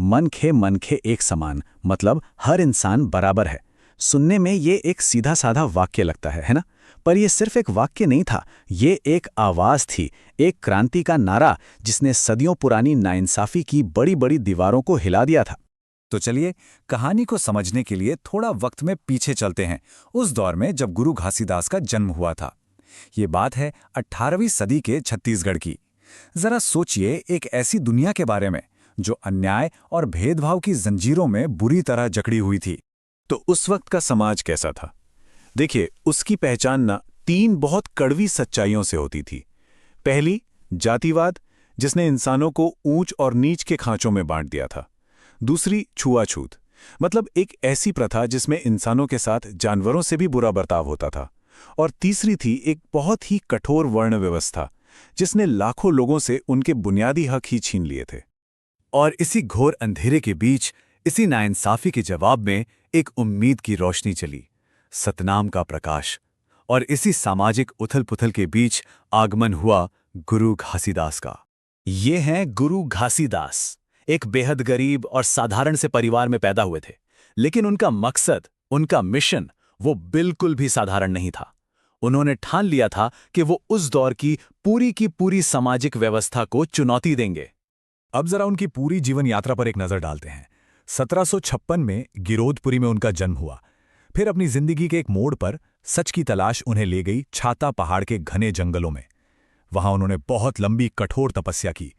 मन खे एक समान, मतलब हर इंसान बराबर है। सुनने में ये एक सीधा साधा वाक्य लगता है ना? पर यह सिर्फ एक वाक्य नहीं था, ये एक आवाज थी, एक क्रांति का नारा जिसने सदियों पुरानी नाइंसाफी की बड़ी बड़ी दीवारों को हिला दिया था। तो चलिए, कहानी को समझने के लिए थोड़ा वक्त में पीछे चलते हैं, उस दौर में जब गुरु घासीदास का जन्म हुआ था। ये बात है 18वीं सदी के छत्तीसगढ़ की। जरा सोचिए एक ऐसी दुनिया के बारे में जो अन्याय और भेदभाव की जंजीरों में बुरी तरह जकड़ी हुई थी। तो उस वक्त का समाज कैसा था? देखिए, उसकी पहचान ना 3 बहुत कड़वी सच्चाइयों से होती थी। पहली, जातिवाद, जिसने इंसानों को ऊंच और नीच के खांचों में बांट दिया था। दूसरी, छुआछूत, मतलब एक ऐसी प्रथा जिसमें इंसानों के साथ जानवरों से भी बुरा बर्ताव होता था। और तीसरी थी एक बहुत ही कठोर वर्ण व्यवस्था, जिसने लाखों लोगों से उनके बुनियादी हक ही छीन लिए थे। और इसी घोर अंधेरे के बीच, इसी नाइंसाफी के जवाब में एक उम्मीद की रोशनी चली, सतनाम का प्रकाश। और इसी सामाजिक उथल-पुथल के बीच आगमन हुआ गुरु घासीदास का। ये हैं गुरु घासीदास। एक बेहद गरीब और साधारण से परिवार में पैदा हुए थे, लेकिन उनका मकसद, उनका मिशन, वो बिल्कुल भी साधारण नहीं था। उन्होंने ठान लिया था कि वो उस दौर की पूरी सामाजिक व्यवस्था को चुनौती देंगे। अब जरा उनकी पूरी जीवन यात्रा पर एक नजर डालते हैं। 1756 में गिरोधपुरी में उनका जन्म हुआ। फिर अपनी जिंदगी के एक मोड़ पर सच की तलाश उन्हें ले गई छाता पहाड़ के घने जंगलों में। वहां उन्होंने बहुत लंबी कठोर तपस्या की,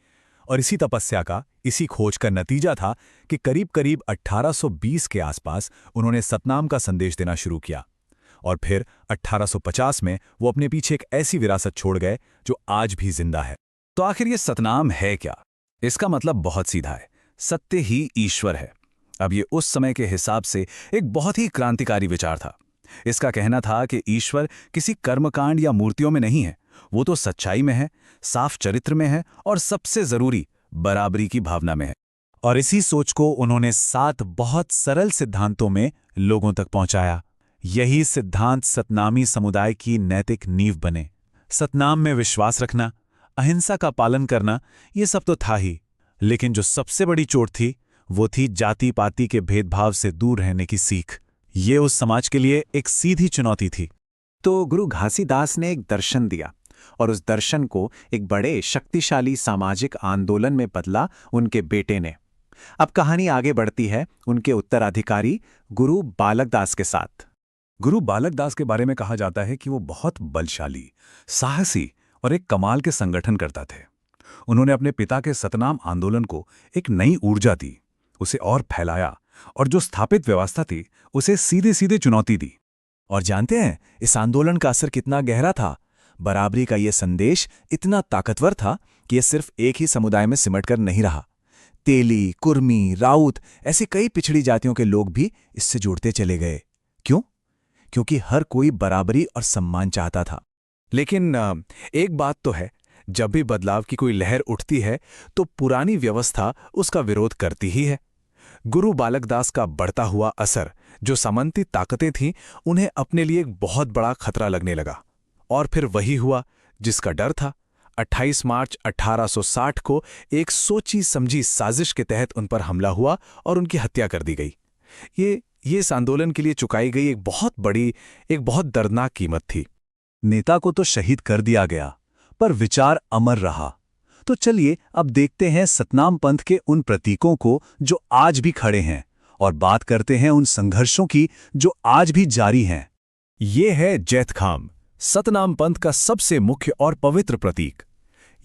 और इसी तपस्या का, इसी खोज का नतीजा था कि करीब 1820 के आसपास उन्होंने सतनाम का संदेश देना शुरू किया। और फिर 1850 में वो अपने पीछे एक ऐसी विरासत छोड़ गए जो आज भी जिंदा है। तो आखिर ये सतनाम है क्या? इसका मतलब बहुत सीधा है, सत्य ही ईश्वर है। अब ये उस समय के हिसाब से एक बहुत ही क्रांतिकारी विचार था। इसका कहना था कि ईश्वर किसी कर्मकांड या मूर्तियों में नहीं है, वो तो सच्चाई में है, साफ चरित्र में है, और सबसे जरूरी बराबरी की भावना में है। और इसी सोच को उन्होंने 7 बहुत सरल सिद्धांतों में लोगों तक पहुंचाया। यही सिद्धांत सतनामी समुदाय की नैतिक नींव बने। सतनाम में विश्वास रखना, अहिंसा का पालन करना, ये सब तो था ही, लेकिन जो सबसे बड़ी चोट थी वो थी जाति पाति के भेदभाव से दूर रहने की सीख। ये उस समाज के लिए एक सीधी चुनौती थी। तो गुरु घासीदास ने एक दर्शन दिया, और उस दर्शन को एक बड़े शक्तिशाली सामाजिक आंदोलन में बदला उनके बेटे ने। अब कहानी आगे बढ़ती है उनके उत्तराधिकारी गुरु बालकदास के साथ। गुरु बालकदास के बारे में कहा जाता है कि वो बहुत बलशाली, साहसी और एक कमाल के संगठन करता थे। उन्होंने अपने पिता के सतनाम आंदोलन को एक नई ऊर्जा दी, उसे और फैलाया, और जो स्थापित व्यवस्था थी उसे सीधे सीधे चुनौती दी। और जानते हैं इस आंदोलन का असर कितना गहरा था? बराबरी का यह संदेश इतना ताकतवर था कि यह सिर्फ एक ही समुदाय में सिमटकर नहीं रहा। तेली, कुर्मी, राउत, ऐसी कई पिछड़ी जातियों के लोग भी इससे जुड़ते चले गए। क्यों? क्योंकि हर कोई बराबरी और सम्मान चाहता था। लेकिन एक बात तो है, जब भी बदलाव की कोई लहर उठती है तो पुरानी व्यवस्था उसका विरोध करती ही है। गुरु बालकदास का बढ़ता हुआ असर, जो सामंती ताकतें थीं, उन्हें अपने लिए एक बहुत बड़ा खतरा लगने लगा। और फिर वही हुआ जिसका डर था। 28 मार्च 1860 को एक सोची समझी साजिश के तहत उन पर हमला हुआ और उनकी हत्या कर दी गई। ये इस आंदोलन के लिए चुकाई गई एक बहुत दर्दनाक कीमत थी। नेता को तो शहीद कर दिया गया, पर विचार अमर रहा। तो चलिए अब देखते हैं सतनाम पंथ के उन प्रतीकों को जो आज भी खड़े हैं, और बात करते हैं उन संघर्षों की जो आज भी जारी हैं। ये है जैतखाम, सतनाम पंथ का सबसे मुख्य और पवित्र प्रतीक।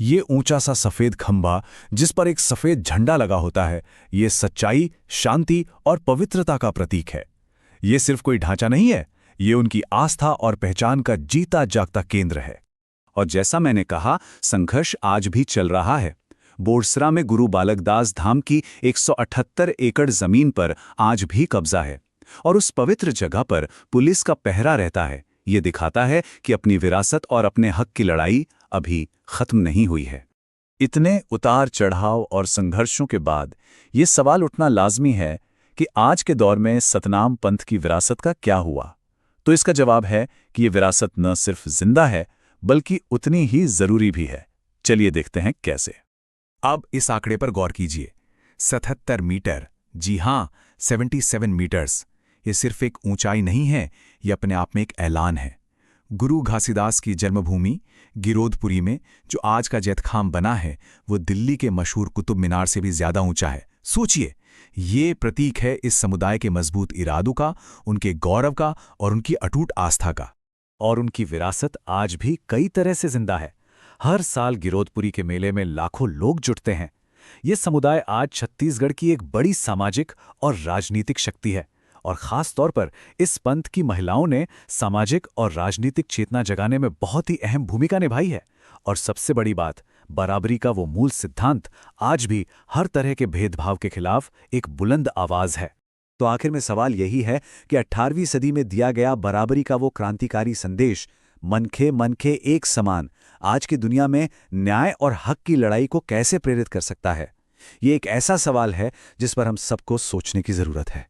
ये ऊंचा सा सफेद खंभा जिस पर एक सफेद झंडा लगा होता है, ये सच्चाई, शांति और पवित्रता का प्रतीक है। ये सिर्फ कोई ढांचा नहीं है, ये उनकी आस्था और पहचान का जीता जागता केंद्र है। और जैसा मैंने कहा, संघर्ष आज भी चल रहा है। बोरसरा में गुरु बालकदास धाम की 178 एकड़ जमीन पर आज भी कब्जा है, और उस पवित्र जगह पर पुलिस का पहरा रहता है। ये दिखाता है कि अपनी विरासत और अपने हक की लड़ाई अभी खत्म नहीं हुई है। इतने उतार चढ़ाव और संघर्षों के बाद ये सवाल उठना लाजमी है कि आज के दौर में सतनाम पंथ की विरासत का क्या हुआ। तो इसका जवाब है कि ये विरासत न सिर्फ जिंदा है, बल्कि उतनी ही जरूरी भी है। चलिए देखते हैं कैसे। अब इस आंकड़े पर गौर कीजिए। 77 मीटर, जी हाँ, 77 मीटर्स। ये सिर्फ एक ऊंचाई नहीं है, ये अपने आप में एक ऐलान है। गुरु घासीदास की जन्मभूमि गिरोधपुरी में जो आज का जैतखाम बना है, वो दिल्ली के मशहूर कुतुब मीनार से भी ज्यादा ऊंचा है। सोचिए, ये प्रतीक है इस समुदाय के मजबूत इरादों का, उनके गौरव का और उनकी अटूट आस्था का। और उनकी विरासत आज भी कई तरह से जिंदा है। हर साल गिरोधपुरी के मेले में लाखों लोग जुटते हैं। ये समुदाय आज छत्तीसगढ़ की एक बड़ी सामाजिक और राजनीतिक शक्ति है, और खास तौर पर इस पंथ की महिलाओं ने सामाजिक और राजनीतिक चेतना जगाने में बहुत ही अहम भूमिका निभाई है। और सबसे बड़ी बात, बराबरी का वो मूल सिद्धांत आज भी हर तरह के भेदभाव के खिलाफ एक बुलंद आवाज है। तो आखिर में सवाल यही है कि 18वीं सदी में दिया गया बराबरी का वो क्रांतिकारी संदेश, मनखे एक समान, आज की दुनिया में न्याय और हक की लड़ाई को कैसे प्रेरित कर सकता है? ये एक ऐसा सवाल है जिस पर हम सबको सोचने की जरूरत है।